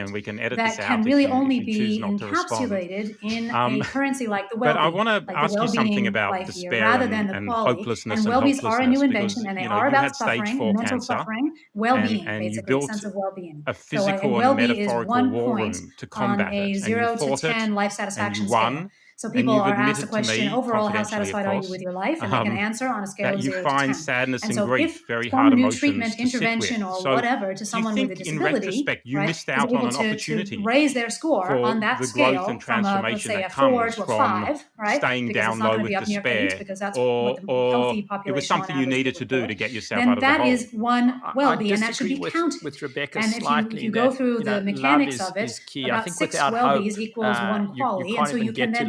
Speaker 9: that can really only be encapsulated in a currency like the well-being.
Speaker 7: But I want to ask you something about despair and hopelessness and
Speaker 9: well-beings are a new
Speaker 7: because
Speaker 9: invention, and they are about suffering, mental suffering, well-being,
Speaker 7: and you
Speaker 9: basically,
Speaker 7: built
Speaker 9: a sense of well-being.
Speaker 7: a physical and metaphorical war room to combat it,
Speaker 9: a 0 to 10 life satisfaction scale. So people are asked the question, overall, how satisfied are you with your life? And they can answer on a scale of 0 to 10.
Speaker 7: You find sadness and
Speaker 9: so
Speaker 7: grief very hard emotions
Speaker 9: treatment,
Speaker 7: to
Speaker 9: intervention,
Speaker 7: sit
Speaker 9: or
Speaker 7: with.
Speaker 9: whatever to someone with a disability,
Speaker 7: in retrospect, you missed out on an opportunity
Speaker 9: to raise their score on that
Speaker 7: the
Speaker 9: scale
Speaker 7: growth and
Speaker 9: from
Speaker 7: transformation
Speaker 9: say
Speaker 7: that
Speaker 9: a 4
Speaker 7: comes
Speaker 9: to a
Speaker 7: from
Speaker 9: 5, right?
Speaker 7: staying down low with despair, or it was something you needed to do to get yourself out of the hole.
Speaker 9: That is one well-being, and that should be counted.
Speaker 8: With Rebecca
Speaker 9: and if you go through the mechanics of it, about 6 well-beings equals 1 quality, and so you can then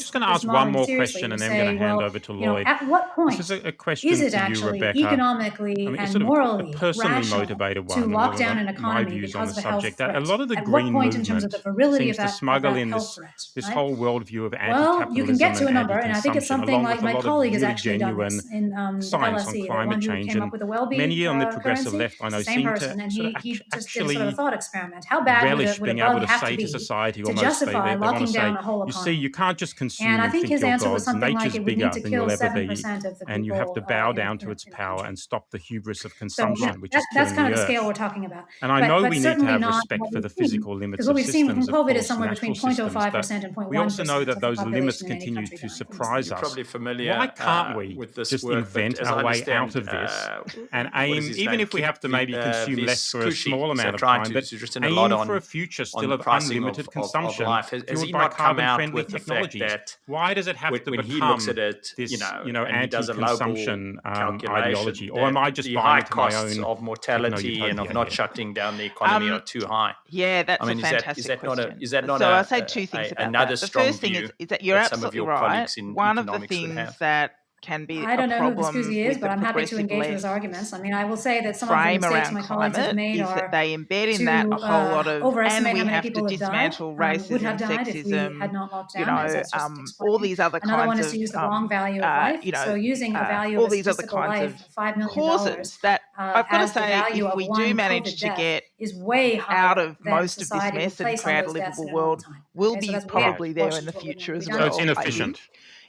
Speaker 7: just going to ask one more question and then I'm going to hand over to Lloyd.
Speaker 5: At what point
Speaker 7: this is a question
Speaker 5: is it
Speaker 7: to you,
Speaker 5: actually
Speaker 7: Rebecca.
Speaker 5: economically and
Speaker 7: sort of
Speaker 5: morally
Speaker 7: a personally
Speaker 5: rational
Speaker 7: motivated one,
Speaker 5: to lock down an
Speaker 7: my
Speaker 5: economy
Speaker 7: views on
Speaker 5: because
Speaker 7: the
Speaker 5: of a health
Speaker 7: subject.
Speaker 5: threat?
Speaker 7: A lot of the
Speaker 5: At
Speaker 7: green
Speaker 5: what point, in terms of the virility
Speaker 7: seems
Speaker 5: of
Speaker 7: to
Speaker 5: that,
Speaker 7: smuggle
Speaker 5: of that
Speaker 7: in
Speaker 5: health
Speaker 7: this
Speaker 5: threat,
Speaker 7: whole worldview of
Speaker 5: well,
Speaker 7: anti-capitalism
Speaker 5: you can get to a
Speaker 7: and
Speaker 5: number, and I think it's something
Speaker 7: along
Speaker 5: like
Speaker 7: with a
Speaker 5: my
Speaker 7: lot of
Speaker 5: colleague has
Speaker 7: really
Speaker 5: actually done
Speaker 7: genuine
Speaker 5: this in
Speaker 7: science on
Speaker 5: LSE, the
Speaker 7: climate
Speaker 5: one who
Speaker 7: change.
Speaker 5: came
Speaker 7: And
Speaker 5: up with the well-being
Speaker 7: many on the progressive
Speaker 5: currency.
Speaker 7: left, I know,
Speaker 5: It's the same
Speaker 7: seem
Speaker 5: person,
Speaker 7: to
Speaker 5: and
Speaker 7: sort
Speaker 5: he
Speaker 7: of
Speaker 5: just did
Speaker 7: actually
Speaker 5: sort of a thought experiment. How bad
Speaker 7: relish
Speaker 5: would a
Speaker 7: being able
Speaker 5: bug
Speaker 7: to
Speaker 5: have
Speaker 7: say
Speaker 5: to
Speaker 7: to
Speaker 5: be
Speaker 7: society
Speaker 5: to
Speaker 7: almost, they
Speaker 5: justify
Speaker 7: want to
Speaker 5: locking
Speaker 7: say,
Speaker 5: down a whole
Speaker 7: you see,
Speaker 5: economy?
Speaker 7: you can't just consume
Speaker 5: And I
Speaker 7: and
Speaker 5: think
Speaker 7: think
Speaker 5: his
Speaker 7: you're
Speaker 5: answer was
Speaker 7: gods.
Speaker 5: something like
Speaker 7: Nature's
Speaker 5: it would
Speaker 7: bigger
Speaker 5: need to
Speaker 7: than
Speaker 5: kill
Speaker 7: you'll ever be,
Speaker 5: 7% of the
Speaker 7: and you have to
Speaker 5: people
Speaker 7: bow
Speaker 5: in
Speaker 7: down to
Speaker 5: in
Speaker 7: its
Speaker 5: the
Speaker 7: power
Speaker 5: country.
Speaker 7: and stop the hubris of
Speaker 5: So
Speaker 7: consumption, which is
Speaker 5: that's
Speaker 7: killing
Speaker 5: kind of
Speaker 7: the
Speaker 5: the scale
Speaker 7: earth.
Speaker 5: we're talking about.
Speaker 7: And I know
Speaker 5: But
Speaker 7: we need to
Speaker 5: certainly
Speaker 7: have
Speaker 5: not
Speaker 7: respect
Speaker 5: what
Speaker 7: for
Speaker 5: we've
Speaker 7: the
Speaker 5: seen.
Speaker 7: physical limits
Speaker 5: Because what
Speaker 7: of
Speaker 5: we've seen from
Speaker 7: systems, of
Speaker 5: COVID is
Speaker 7: course,
Speaker 5: somewhere between
Speaker 7: natural systems. But
Speaker 5: 0.05% and
Speaker 7: we also know
Speaker 5: 0.1%
Speaker 7: that
Speaker 5: of the
Speaker 7: those limits
Speaker 5: population in any
Speaker 7: continue
Speaker 5: country
Speaker 7: to
Speaker 5: going forward.
Speaker 7: surprise
Speaker 8: You're
Speaker 7: us.
Speaker 8: probably familiar familiar.
Speaker 7: Why can't we
Speaker 8: with this
Speaker 7: just
Speaker 8: work,
Speaker 7: invent our way out of this and aim, even if we have to maybe consume less for a small amount of time, but aim for a future still of unlimited consumption fueled by carbon-friendly technologies? Why does it have to become this, anti-consumption ideology? Or am I just buying into my own
Speaker 8: of mortality and of not shutting down the economy are too high?
Speaker 4: Yeah, that's a fantastic question. So I'll say two things about that. The first thing is that you're absolutely right. One of the things that can be
Speaker 5: I don't know who the
Speaker 4: problem
Speaker 5: Scusi is, but I'm happy to engage with his arguments. I mean, I will say that some of the mistakes my colleagues have made
Speaker 4: is that they embed in that a whole lot of, and we have to dismantle racism, sexism, all these other kinds of,
Speaker 5: another one is to use the wrong value of life. So using the value
Speaker 4: all
Speaker 5: of
Speaker 4: these other kinds of $5 million causes that I've got to say, if we do manage to get
Speaker 5: is way
Speaker 4: out of most of this mess and create a livable world, we'll be probably there in the future as well.
Speaker 7: So it's inefficient.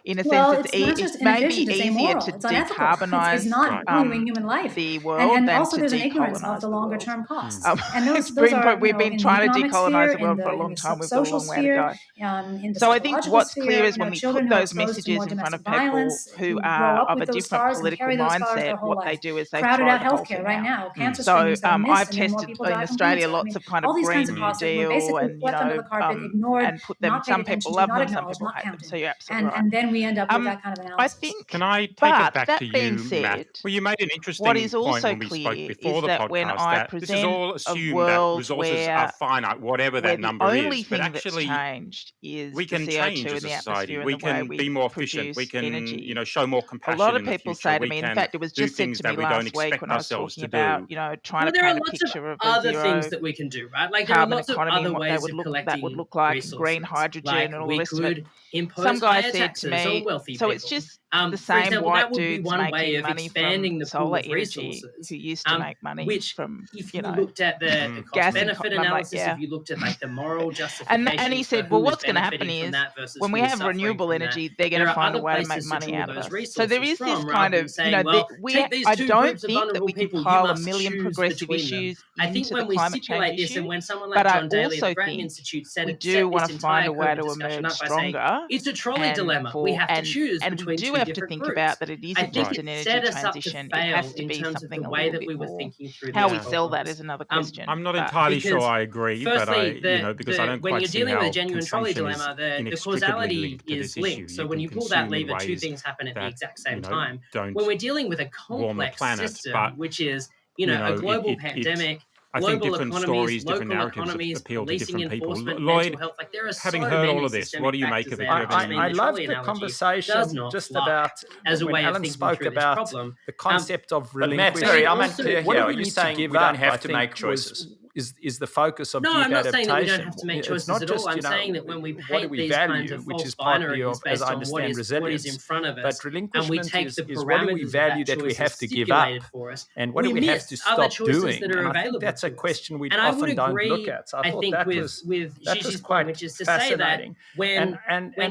Speaker 4: In a sense, it may be easier to decarbonise
Speaker 5: it's not valuing human life.
Speaker 4: the world
Speaker 5: and
Speaker 4: than
Speaker 5: also
Speaker 4: to
Speaker 5: there's an ignorance of
Speaker 4: decolonise
Speaker 5: the longer term costs.
Speaker 4: And we've been trying to decolonise the world for a long time. We've got a long way to go. So I think what's clear is when we put those messages in front of people who are of a different political mindset, what they do is they throw the whole thing
Speaker 5: right now.
Speaker 4: So I've tested in Australia lots of kind of Green New Deal and put them. Some people love them, some people hate them. So you're absolutely right.
Speaker 5: And then we end up with that kind of analysis.
Speaker 4: I think.
Speaker 7: Can I take it back to you,
Speaker 4: said,
Speaker 7: Matt? Well, you made an interesting
Speaker 4: what is also
Speaker 7: point when we spoke before
Speaker 4: is
Speaker 7: the
Speaker 4: that
Speaker 7: podcast
Speaker 4: when I
Speaker 7: that this is
Speaker 4: present
Speaker 7: all assumed
Speaker 4: a world
Speaker 7: that resources are finite, whatever that number
Speaker 4: the only
Speaker 7: is.
Speaker 4: Thing
Speaker 7: But actually,
Speaker 4: that's changed is
Speaker 7: we can
Speaker 4: the
Speaker 7: change
Speaker 4: CO2
Speaker 7: as
Speaker 4: in
Speaker 7: a
Speaker 4: the
Speaker 7: society.
Speaker 4: atmosphere
Speaker 7: We
Speaker 4: and the way
Speaker 7: can
Speaker 4: we
Speaker 7: be more efficient. We can,
Speaker 4: energy.
Speaker 7: Show more compassion.
Speaker 4: A lot of
Speaker 7: in the
Speaker 4: people
Speaker 7: future.
Speaker 4: say to
Speaker 7: we
Speaker 4: me,
Speaker 7: can
Speaker 4: in fact, it was just said to me last week when I was talking about, trying to paint a picture of
Speaker 9: other things that we can do, right? Like there are lots of other ways of collecting
Speaker 4: that would look like green hydrogen and all the rest of it. Some guy said to me, so it's just the same white dudes making money from solar energy who used to make money from,
Speaker 9: if you looked at the cost-benefit analysis, if you looked at like the moral justification.
Speaker 4: And he said, well, what's going to happen is when we have renewable energy, they're going to find a way to make money out of us. So there is this kind of, I don't think that we can pile a million progressive issues into the climate change issue, but I also think we do want to find a way to emerge stronger.
Speaker 9: It's a trolley dilemma. We have to choose
Speaker 4: and we do have to think about that it isn't just an energy transition. It has to be something a little bit more. How we sell that is another question.
Speaker 7: I'm not entirely sure I agree, but because I don't quite see how
Speaker 9: when you're dealing with a genuine trolley dilemma, the causality is linked. So when you pull that lever, two things happen at the exact same time. When we're dealing with a complex system, which is a global pandemic.
Speaker 7: I think different stories, different narratives appeal to different people. Lloyd, having heard all of this, what do you make of it?
Speaker 8: I love the conversation just about when Alan spoke about the concept of relinquishing. What are you saying we don't have to make choices? Is the focus of deep adaptation.
Speaker 9: No, I'm not saying that we don't have to make choices at all. I'm saying that when we paint these kinds of false binaries based on what is in front of us, and we take the parameters that we have to give up
Speaker 8: for us, and what do we have to stop doing? And I think that's a question we often don't look at. So I thought that was quite fascinating.
Speaker 9: When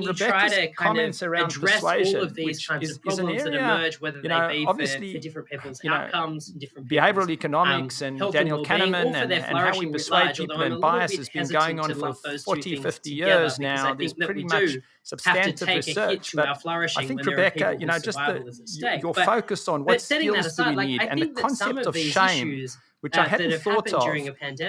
Speaker 9: you try to kind of address all of these kinds of problems that emerge, whether they be for different people's outcomes, different
Speaker 8: behavioral economics, and Daniel Kahneman and how we persuade people and bias has been going on for 40, 50 years now. There's pretty much substantive research. But I think, Rebecca, just your focus on what skills do we need and the concept of shame, which I hadn't thought of.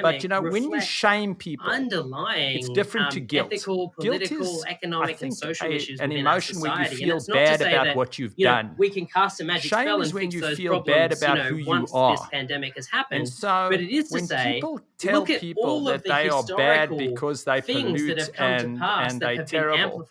Speaker 8: But, when you shame people, it's different to guilt.
Speaker 9: Ethical, political,
Speaker 8: guilt
Speaker 9: economic, and social issues
Speaker 8: an emotion where you feel
Speaker 9: bad
Speaker 8: bad about what you've done.
Speaker 9: We can cast a magic spell and fix those problems, once this pandemic has happened.
Speaker 8: And so
Speaker 9: but it is to
Speaker 8: when
Speaker 9: say,
Speaker 8: people tell people that they are bad because they pollute and they terrible,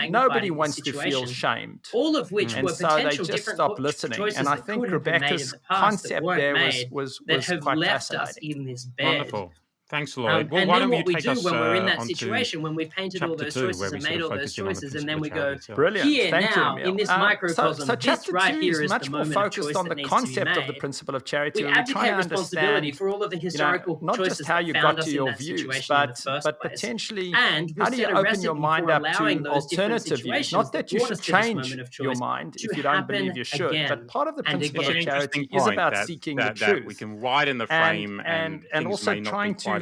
Speaker 8: nobody wants to feel shamed.
Speaker 9: All of which
Speaker 8: and
Speaker 9: were
Speaker 8: so they just stop listening. And I think Rebecca's concept there was quite
Speaker 9: left us in this bed.
Speaker 7: Wonderful. Thanks, Lloyd.
Speaker 9: And then what we do when we're in that situation, when we've painted all those choices and made all those choices, and then we go, here now, in this microcosm,
Speaker 8: so
Speaker 9: this right here is the moment of choice
Speaker 8: on the
Speaker 9: that needs
Speaker 8: concept
Speaker 9: to be
Speaker 8: of the
Speaker 9: made.
Speaker 8: principle of charity.
Speaker 9: We
Speaker 8: We're trying
Speaker 9: advocate
Speaker 8: to
Speaker 9: responsibility for all of the historical
Speaker 8: not
Speaker 9: choices
Speaker 8: just how you
Speaker 9: that
Speaker 8: got
Speaker 9: found us
Speaker 8: to
Speaker 9: in
Speaker 8: your
Speaker 9: that
Speaker 8: views,
Speaker 9: situation in the first
Speaker 8: but
Speaker 9: place.
Speaker 8: potentially,
Speaker 9: And
Speaker 8: how do you open your mind up to alternative views? Not that you should change your mind if you don't believe you should, but part of the principle of charity is about seeking the truth.
Speaker 7: We can widen the frame
Speaker 8: and also trying to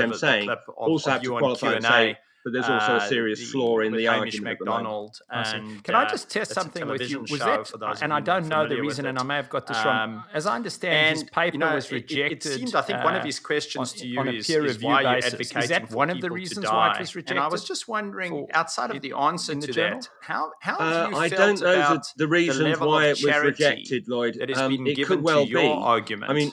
Speaker 1: Jem's saying, also have to qualify and say, but there's also a serious flaw in the argument.
Speaker 8: McDonald. And can I just test something with you? Was that, and I don't know the reason, and I may have got this wrong. As I understand, his paper was rejected.
Speaker 10: It seemed, I think, one of his questions to you is
Speaker 8: peer review
Speaker 10: why
Speaker 8: basis.
Speaker 10: you're advocating
Speaker 8: is that one of the reasons why it was rejected?
Speaker 10: And I was just wondering, outside of the answer to that, how have you
Speaker 1: I
Speaker 10: felt
Speaker 1: don't know
Speaker 10: about
Speaker 1: the reasons why it was rejected, Lloyd.
Speaker 10: That has been
Speaker 1: it
Speaker 10: given
Speaker 1: could well
Speaker 10: to your
Speaker 1: be.
Speaker 10: argument.
Speaker 1: I mean,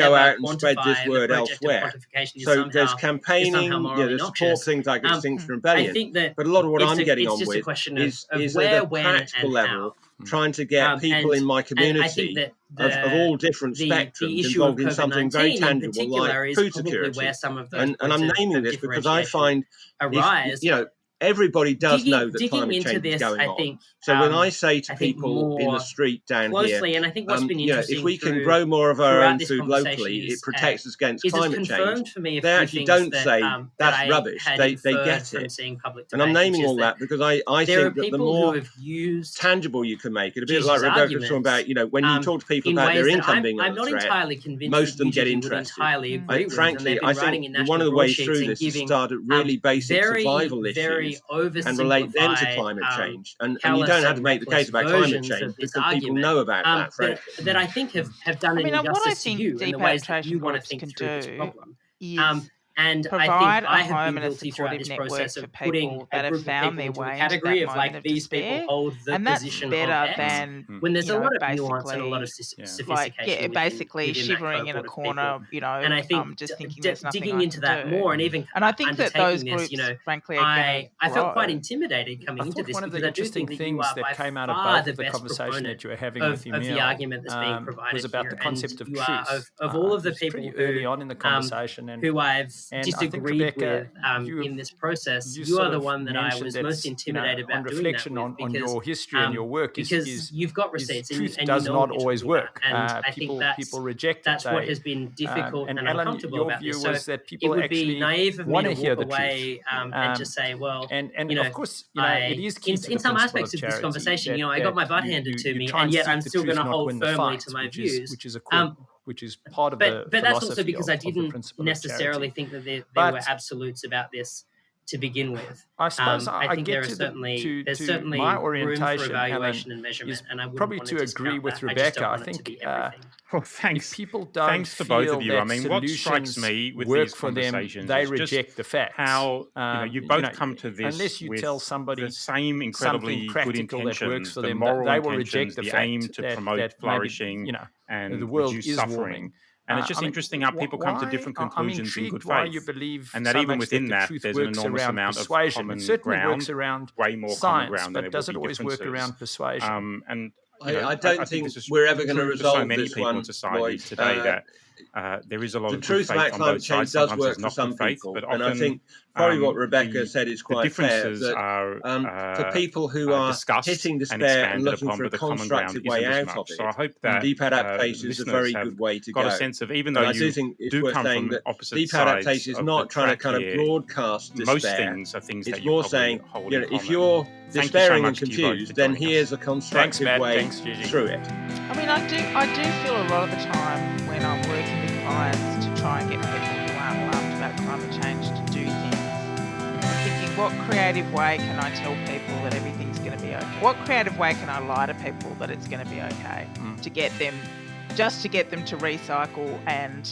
Speaker 1: go out and spread this word elsewhere. elsewhere. So there's campaigning, there's support things like Extinction Rebellion. But a lot of what I'm getting on with is at a practical level, trying to get people in my community of all different spectrums involved in something very tangible like food security. And I'm naming this because I find, everybody does know that climate change is going on. So when I say to people in the street down here, if we can grow more of our own food locally, it protects us against climate change. They actually don't say that's rubbish. They get it. And I'm naming all that because I think that the more tangible you can make it, a bit like Rebecca was talking about, when you talk to people about their income being under threat, most of them get interested. Frankly, I think one of the ways through this is to start at really basic survival issues and relate them to climate change. And you don't have to make the case about climate change because people know about that, frankly.
Speaker 5: That I think have done an injustice to you in the ways that you want to think through this problem. And
Speaker 4: provide
Speaker 5: I
Speaker 4: a
Speaker 5: have
Speaker 4: home
Speaker 5: been
Speaker 4: and a
Speaker 5: guilty throughout
Speaker 4: supportive
Speaker 5: this
Speaker 4: network
Speaker 5: process
Speaker 4: for
Speaker 5: of putting
Speaker 4: people
Speaker 5: a
Speaker 4: that
Speaker 5: group
Speaker 4: have
Speaker 5: of
Speaker 4: found
Speaker 5: people
Speaker 4: their
Speaker 5: into a
Speaker 4: way into
Speaker 5: category
Speaker 4: that
Speaker 5: of
Speaker 4: moment
Speaker 5: like
Speaker 4: of
Speaker 5: these people
Speaker 4: despair.
Speaker 5: hold the
Speaker 4: And that's
Speaker 5: position
Speaker 4: better
Speaker 5: of X,
Speaker 4: than
Speaker 5: when there's a lot of
Speaker 4: basically,
Speaker 5: nuance and a lot of sophistication.
Speaker 4: like,
Speaker 5: within
Speaker 4: shivering in a
Speaker 5: that
Speaker 4: corner,
Speaker 5: and I think
Speaker 4: just thinking there's nothing
Speaker 5: digging
Speaker 4: I
Speaker 5: into
Speaker 4: can
Speaker 5: that
Speaker 4: do.
Speaker 5: more and even
Speaker 4: And I think that those
Speaker 5: undertaking
Speaker 4: groups,
Speaker 5: this,
Speaker 4: frankly, are going to
Speaker 5: I felt quite
Speaker 4: grow.
Speaker 5: intimidated coming into this
Speaker 10: one of
Speaker 5: because
Speaker 10: the
Speaker 5: I do
Speaker 10: interesting
Speaker 5: think that you
Speaker 10: things
Speaker 5: are
Speaker 10: that
Speaker 5: by
Speaker 10: came out of
Speaker 5: far
Speaker 10: both
Speaker 5: the
Speaker 10: of the
Speaker 5: best
Speaker 10: conversation that you were having
Speaker 5: of
Speaker 10: with Emil,
Speaker 5: the argument that's being provided
Speaker 10: was about
Speaker 5: here.
Speaker 10: the concept
Speaker 5: And
Speaker 10: of
Speaker 5: you
Speaker 10: truth.
Speaker 5: are of all of the
Speaker 10: It was
Speaker 5: people
Speaker 10: pretty
Speaker 5: who
Speaker 10: early on in the conversation, and
Speaker 5: who I've
Speaker 10: I think,
Speaker 5: disagreed
Speaker 10: Rebecca,
Speaker 5: with in this process,
Speaker 10: you
Speaker 5: you
Speaker 10: sort
Speaker 5: are the
Speaker 10: of
Speaker 5: one that I
Speaker 10: mentioned
Speaker 5: was
Speaker 10: that,
Speaker 5: most intimidated
Speaker 10: on
Speaker 5: about doing that
Speaker 10: reflection
Speaker 5: with,
Speaker 10: on
Speaker 5: because
Speaker 10: your history and your work
Speaker 5: because you've got receipts and
Speaker 10: truth
Speaker 5: you
Speaker 10: does
Speaker 5: know
Speaker 10: not
Speaker 5: what you're
Speaker 10: always
Speaker 5: talking about.
Speaker 10: work.
Speaker 5: And I think
Speaker 10: People reject
Speaker 5: that's
Speaker 10: it.
Speaker 5: what has been difficult and
Speaker 10: Alan,
Speaker 5: uncomfortable
Speaker 10: your
Speaker 5: about
Speaker 10: view
Speaker 5: this.
Speaker 10: was
Speaker 5: So
Speaker 10: that
Speaker 5: it
Speaker 10: people
Speaker 5: would
Speaker 10: actually
Speaker 5: be naive of me
Speaker 10: want
Speaker 5: to
Speaker 10: to hear
Speaker 5: walk
Speaker 10: the
Speaker 5: away
Speaker 10: truth.
Speaker 5: and just say, well,
Speaker 10: and of course, it is key to
Speaker 5: in
Speaker 10: the
Speaker 5: some
Speaker 10: principle
Speaker 5: aspects of this
Speaker 10: charity
Speaker 5: conversation,
Speaker 10: that,
Speaker 5: I got my butt handed to me, and yet I'm still going to hold firmly to my views.
Speaker 10: Which is part of
Speaker 5: but
Speaker 10: the
Speaker 5: that's also
Speaker 10: philosophy
Speaker 5: because I
Speaker 10: of the
Speaker 5: didn't
Speaker 10: principle of
Speaker 5: necessarily
Speaker 10: charity.
Speaker 5: think that there were absolutes about this to begin with.
Speaker 10: I suppose
Speaker 5: I think
Speaker 10: get
Speaker 5: there's
Speaker 10: to
Speaker 5: certainly
Speaker 10: my
Speaker 5: room
Speaker 10: orientation,
Speaker 5: for evaluation
Speaker 10: Alan,
Speaker 5: and measurement, and I wouldn't
Speaker 10: probably
Speaker 5: want
Speaker 10: to agree
Speaker 5: discount
Speaker 10: with
Speaker 5: that.
Speaker 10: Rebecca.
Speaker 5: I
Speaker 10: I
Speaker 5: just don't want it to
Speaker 10: think
Speaker 5: be everything.
Speaker 7: Well, thanks.
Speaker 10: If people don't
Speaker 7: thanks to
Speaker 10: feel
Speaker 7: both of you.
Speaker 10: that
Speaker 7: I mean, what strikes me with
Speaker 10: work
Speaker 7: these
Speaker 10: for them,
Speaker 7: conversations
Speaker 10: they
Speaker 7: is
Speaker 10: reject
Speaker 7: just
Speaker 10: the facts.
Speaker 7: how you both come to this
Speaker 10: unless you
Speaker 7: with
Speaker 10: tell somebody
Speaker 7: the same incredibly good
Speaker 10: that works
Speaker 7: intentions,
Speaker 10: for
Speaker 7: the
Speaker 10: them,
Speaker 7: moral
Speaker 10: they will
Speaker 7: intentions,
Speaker 10: reject the
Speaker 7: the
Speaker 10: fact
Speaker 7: aim to promote
Speaker 10: that
Speaker 7: flourishing
Speaker 10: maybe,
Speaker 7: and
Speaker 10: the world
Speaker 7: reduce
Speaker 10: is
Speaker 7: suffering.
Speaker 10: warming.
Speaker 7: And it's just interesting how people come to different conclusions in good faith.
Speaker 10: You believe
Speaker 7: and that even within that, there's an enormous amount of common ground, way more common ground than
Speaker 10: but
Speaker 7: it
Speaker 10: does
Speaker 7: would
Speaker 10: it
Speaker 7: be
Speaker 10: always work
Speaker 7: differences.
Speaker 10: around persuasion?
Speaker 7: And
Speaker 1: I don't think we're ever going to resolve
Speaker 7: so many
Speaker 1: this
Speaker 7: people
Speaker 1: one,
Speaker 7: in society
Speaker 1: Lloyd.
Speaker 7: today that there is a lot
Speaker 1: the
Speaker 7: of
Speaker 1: truth
Speaker 7: good faith
Speaker 1: about
Speaker 7: on
Speaker 1: climate
Speaker 7: both
Speaker 1: change
Speaker 7: sides.
Speaker 1: does
Speaker 7: Sometimes
Speaker 1: work
Speaker 7: there's
Speaker 1: for
Speaker 7: not
Speaker 1: some
Speaker 7: good faith,
Speaker 1: people,
Speaker 7: but
Speaker 1: and
Speaker 7: often
Speaker 1: I think probably what Rebecca said is
Speaker 7: the
Speaker 1: quite fair.
Speaker 7: differences
Speaker 1: That
Speaker 7: are
Speaker 1: for people who are
Speaker 7: discussed
Speaker 1: hitting
Speaker 7: and
Speaker 1: despair and
Speaker 7: expanded
Speaker 1: looking
Speaker 7: upon,
Speaker 1: for a
Speaker 7: but the common
Speaker 1: constructive
Speaker 7: ground
Speaker 1: way
Speaker 7: isn't as
Speaker 1: out
Speaker 7: much.
Speaker 1: of
Speaker 7: So I
Speaker 1: it,
Speaker 7: hope that
Speaker 1: deep adaptation is a very
Speaker 7: listeners
Speaker 1: good way to
Speaker 7: got
Speaker 1: go.
Speaker 7: a sense of, even
Speaker 1: And
Speaker 7: though
Speaker 1: I do
Speaker 7: you
Speaker 1: think it's
Speaker 7: do
Speaker 1: worth
Speaker 7: come
Speaker 1: saying
Speaker 7: from
Speaker 1: that
Speaker 7: opposite
Speaker 1: deep
Speaker 7: sides
Speaker 1: adaptation is
Speaker 7: of
Speaker 1: not
Speaker 7: the
Speaker 1: trying to
Speaker 7: track
Speaker 1: kind of
Speaker 7: here,
Speaker 1: broadcast
Speaker 7: most
Speaker 1: despair.
Speaker 7: things are things
Speaker 1: It's
Speaker 7: that you
Speaker 1: more
Speaker 7: probably
Speaker 1: saying,
Speaker 7: hold in
Speaker 1: if
Speaker 7: common.
Speaker 1: you're
Speaker 7: Thank you so
Speaker 1: despairing and
Speaker 7: much to you both
Speaker 1: confused,
Speaker 7: for
Speaker 1: then
Speaker 7: joining us.
Speaker 1: here's a constructive way through it.
Speaker 4: I mean, I do feel a lot of the time when I'm working with clients to try and get people who aren't alarmed about climate change to do things, I'm thinking, what creative way can I tell people that everything's going to be okay? What creative way can I lie to people that it's going to be okay to get them to recycle and,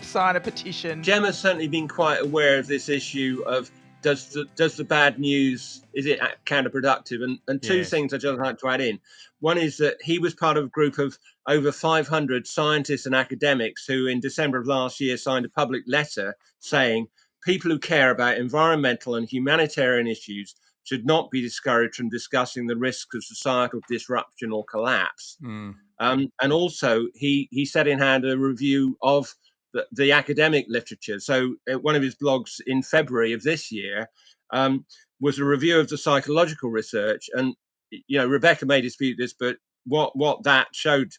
Speaker 4: sign a petition?
Speaker 1: Gemma's certainly been quite aware of this issue of does the bad news, is it counterproductive? And two things I just like to add in. One is that he was part of a group of over 500 scientists and academics who in December of last year signed a public letter saying people who care about environmental and humanitarian issues should not be discouraged from discussing the risks of societal disruption or collapse. And also he set in hand a review of the academic literature. So one of his blogs in February of this year was a review of the psychological research. And, Rebecca may dispute this, but what that showed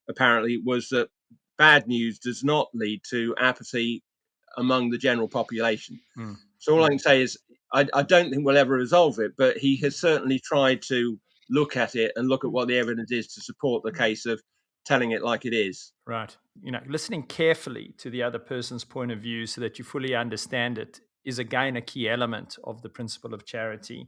Speaker 1: apparently was that bad news does not lead to apathy among the general population. So all I can say is I don't think we'll ever resolve it, but he has certainly tried to look at it and look at what the evidence is to support the case of telling it like it is.
Speaker 10: Right. Listening carefully to the other person's point of view so that you fully understand it is again a key element of the principle of charity.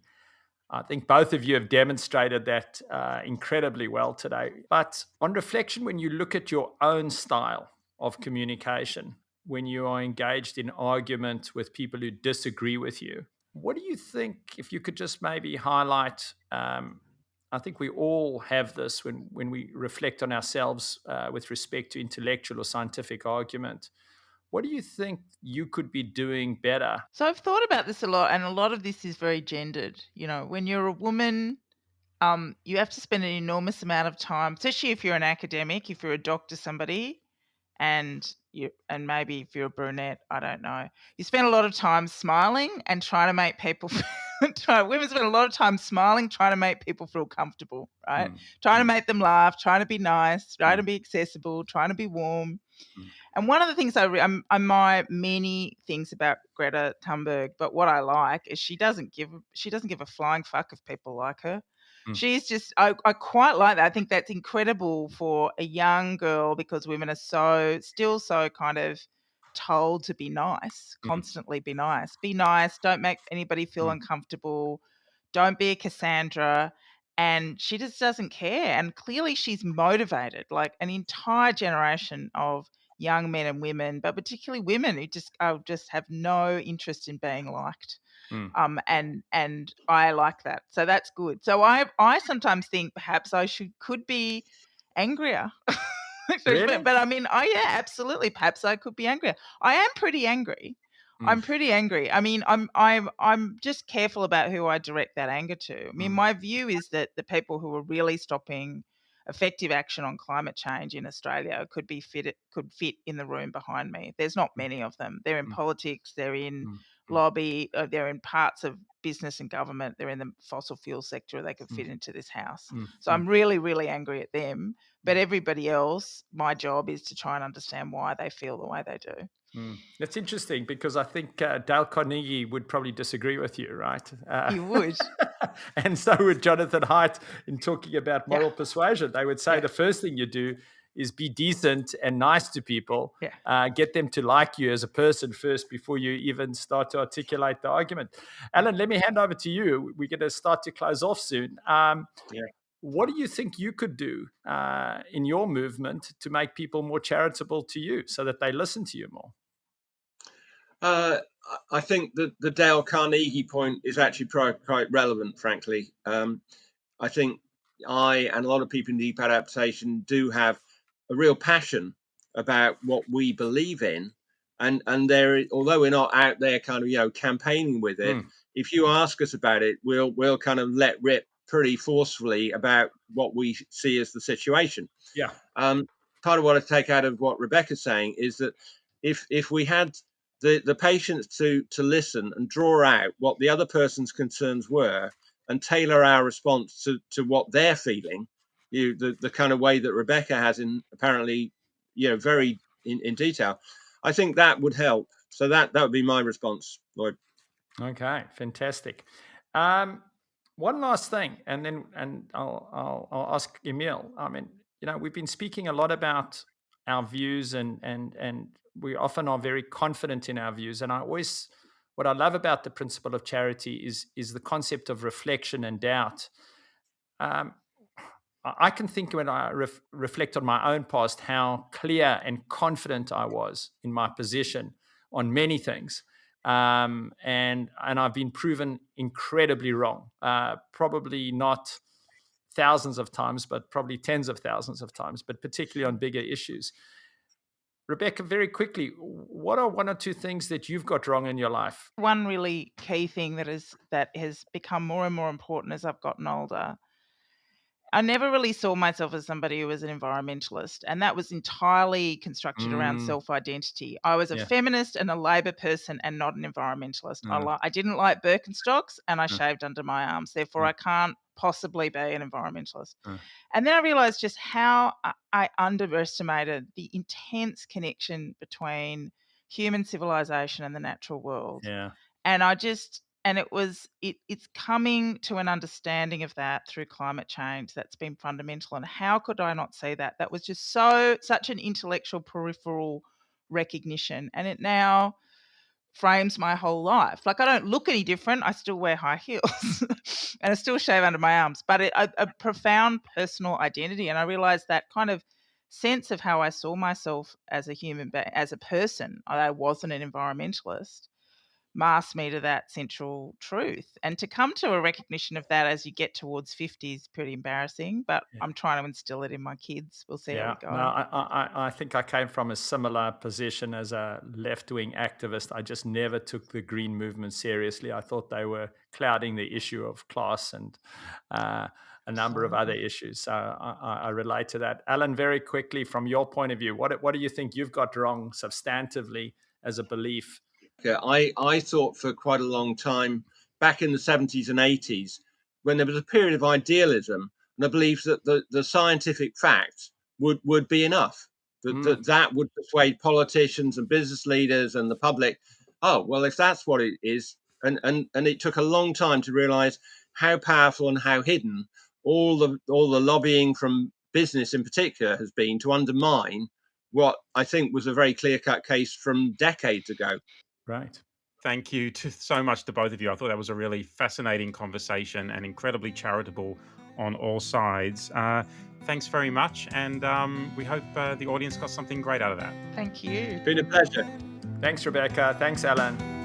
Speaker 10: I think both of you have demonstrated that incredibly well today. But on reflection, when you look at your own style of communication, when you are engaged in argument with people who disagree with you, what do you think, if you could just maybe highlight, I think we all have this when we reflect on ourselves with respect to intellectual or scientific argument. What do you think you could be doing better?
Speaker 4: So I've thought about this a lot, and a lot of this is very gendered. When you're a woman, you have to spend an enormous amount of time, especially if you're an academic, if you're a doctor, somebody, and maybe if you're a brunette, I don't know. You spend a lot of time smiling and trying to make people women spend a lot of time smiling, trying to make people feel comfortable, right? Trying to make them laugh, trying to be nice, trying to be accessible, trying to be warm. And one of the things I admire many things about Greta Thunberg, but what I like is she doesn't give a flying fuck if people like her. She's just, I quite like that. I think that's incredible for a young girl, because women are still so kind of told to be nice, constantly be nice. Be nice, don't make anybody feel uncomfortable, don't be a Cassandra. And she just doesn't care. And clearly she's motivated, like an entire generation of young men and women, but particularly women who just have no interest in being liked. And I like that. So that's good. So I sometimes think perhaps I could be angrier.
Speaker 10: Really?
Speaker 4: But I mean, yeah, absolutely. Perhaps I could be angrier. I am pretty angry. I'm pretty angry. I mean, I'm just careful about who I direct that anger to. I mean, my view is that the people who are really stopping effective action on climate change in Australia could fit in the room behind me. There's not many of them. They're in politics, they're in lobby, they're in parts of business and government, they're in the fossil fuel sector, they could fit into this house. So I'm really, really angry at them. But everybody else, my job is to try and understand why they feel the way they do.
Speaker 10: That's interesting, because I think Dale Carnegie would probably disagree with you, right?
Speaker 4: He would.
Speaker 10: And so would Jonathan Haidt in talking about moral persuasion. They would say the first thing you do is be decent and nice to people, get them to like you as a person first before you even start to articulate the argument. Alan, let me hand over to you. We're going to start to close off soon. What do you think you could do in your movement to make people more charitable to you so that they listen to you more?
Speaker 1: I think that the Dale Carnegie point is actually quite relevant, frankly. I think I and a lot of people in Deep Adaptation do have a real passion about what we believe in, and although we're not out there kind of campaigning with it, if you ask us about it, we'll kind of let rip pretty forcefully about what we see as the situation. Part of what I take out of what Rebecca's saying is that if we had the patience to listen and draw out what the other person's concerns were and tailor our response to what they're feeling, the kind of way that Rebecca has in apparently, very in detail, I think that would help. So that would be my response, Lloyd.
Speaker 10: Okay, fantastic. One last thing, and I'll ask Emil. I mean, we've been speaking a lot about our views, and we often are very confident in our views. And what I love about the principle of charity is the concept of reflection and doubt. I can think when I reflect on my own past how clear and confident I was in my position on many things. And I've been proven incredibly wrong, probably not thousands of times, but probably tens of thousands of times, but particularly on bigger issues. Rebecca, very quickly, what are one or two things that you've got wrong in your life?
Speaker 4: One really key thing that has become more and more important as I've gotten older. I never really saw myself as somebody who was an environmentalist, and that was entirely constructed around self-identity. I was a feminist and a Labor person and not an environmentalist. I didn't like Birkenstocks, and I shaved under my arms. Therefore, I can't possibly be an environmentalist. And then I realized just how I underestimated the intense connection between human civilization and the natural world. And it's coming to an understanding of that through climate change that's been fundamental. And how could I not see that? That was just such an intellectual peripheral recognition. And it now frames my whole life. Like, I don't look any different. I still wear high heels and I still shave under my arms, but a profound personal identity. And I realized that kind of sense of how I saw myself as a human being, as a person. I wasn't an environmentalist. mask me to that central truth. And to come to a recognition of that as you get towards 50 is pretty embarrassing, but I'm trying to instill it in my kids. We'll see how we go.
Speaker 10: No, I think I came from a similar position as a left-wing activist. I just never took the green movement seriously. I thought they were clouding the issue of class and a number of other issues. So I relate to that. Alan, very quickly, from your point of view, what do you think you've got wrong substantively as a belief?
Speaker 1: I thought for quite a long time, back in the 70s and 80s, when there was a period of idealism, and I believed that the scientific facts would be enough, that would persuade politicians and business leaders and the public, oh, well, if that's what it is, and it took a long time to realize how powerful and how hidden all the lobbying from business in particular has been to undermine what I think was a very clear-cut case from decades ago.
Speaker 10: Right.
Speaker 7: Thank you so much to both of you. I thought that was a really fascinating conversation and incredibly charitable on all sides. Thanks very much, and we hope the audience got something great out of that.
Speaker 4: Thank you.
Speaker 1: It's been a pleasure.
Speaker 10: Thanks, Rebecca. Thanks, Alan.